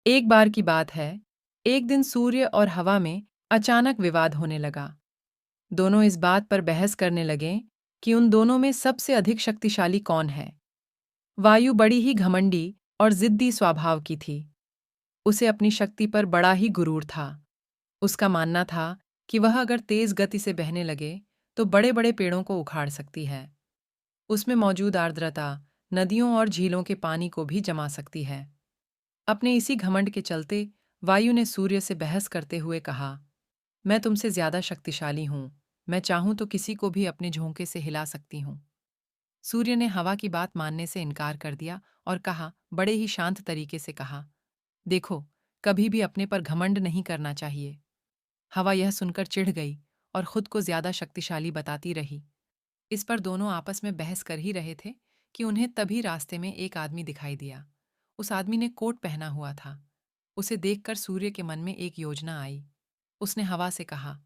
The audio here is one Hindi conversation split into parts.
एक बार की बात है, एक दिन सूर्य और हवा में अचानक विवाद होने लगा। दोनों इस बात पर बहस करने लगे कि उन दोनों में सबसे अधिक शक्तिशाली कौन है। वायु बड़ी ही घमंडी और जिद्दी स्वभाव की थी। उसे अपनी शक्ति पर बड़ा ही गुरूर था। उसका मानना था कि वह अगर तेज गति से बहने लगे तो बड़े-बड़े पेड़ों को उखाड़ सकती है। उसमें मौजूद आर्द्रता नदियों और झीलों के पानी को भी जमा सकती है। अपने इसी घमंड के चलते वायु ने सूर्य से बहस करते हुए कहा, मैं तुमसे ज्यादा शक्तिशाली हूं। मैं चाहूं तो किसी को भी अपने झोंके से हिला सकती हूं। सूर्य ने हवा की बात मानने से इनकार कर दिया और कहा, बड़े ही शांत तरीके से कहा, देखो, कभी भी अपने पर घमंड नहीं करना चाहिए। हवा यह सुनकर चिढ़ गई और खुद को ज्यादा शक्तिशाली बताती रही। इस पर दोनों आपस में बहस कर ही रहे थे कि उन्हें तभी रास्ते में एक आदमी दिखाई दिया। उस आदमी ने कोट पहना हुआ था। उसे देखकर सूर्य के मन में एक योजना आई। उसने हवा से कहा,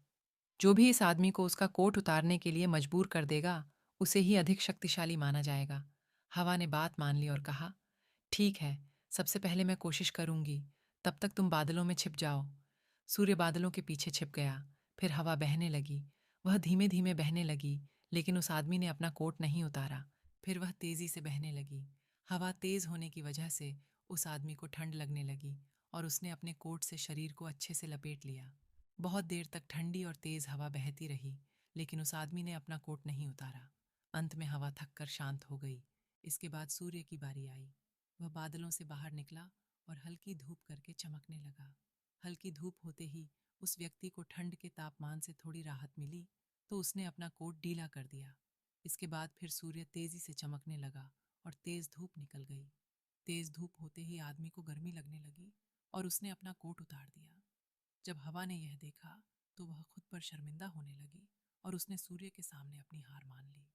जो भी इस आदमी को उसका कोट उतारने के लिए मजबूर कर देगा, उसे ही अधिक शक्तिशाली माना जाएगा। हवा ने बात मान ली और कहा, ठीक है, सबसे पहले मैं कोशिश करूंगी, तब तक तुम बादलों में छिप जाओ। सूर्य बादलों के पीछे छिप गया। फिर हवा बहने लगी। वह धीमे धीमे बहने लगी, लेकिन उस आदमी ने अपना कोट नहीं उतारा। फिर वह तेजी से बहने लगी। हवा तेज होने की वजह से उस आदमी को ठंड लगने लगी और उसने अपने कोट से शरीर को अच्छे से लपेट लिया। बहुत देर तक ठंडी और तेज हवा बहती रही, लेकिन उस आदमी ने अपना कोट नहीं उतारा। अंत में हवा थक कर शांत हो गई। इसके बाद सूर्य की बारी आई। वह बादलों से बाहर निकला और हल्की धूप करके चमकने लगा। हल्की धूप होते ही उस व्यक्ति को ठंड के तापमान से थोड़ी राहत मिली, तो उसने अपना कोट ढीला कर दिया। इसके बाद फिर सूर्य तेजी से चमकने लगा और तेज धूप निकल गई। तेज धूप होते ही आदमी को गर्मी लगने लगी और उसने अपना कोट उतार दिया। जब हवा ने यह देखा तो वह खुद पर शर्मिंदा होने लगी और उसने सूर्य के सामने अपनी हार मान ली।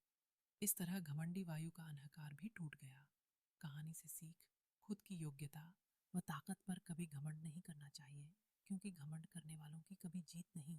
इस तरह घमंडी वायु का अहंकार भी टूट गया। कहानी से सीख, खुद की योग्यता व ताकत पर कभी घमंड नहीं करना चाहिए, क्योंकि घमंड करने वालों की कभी जीत नहीं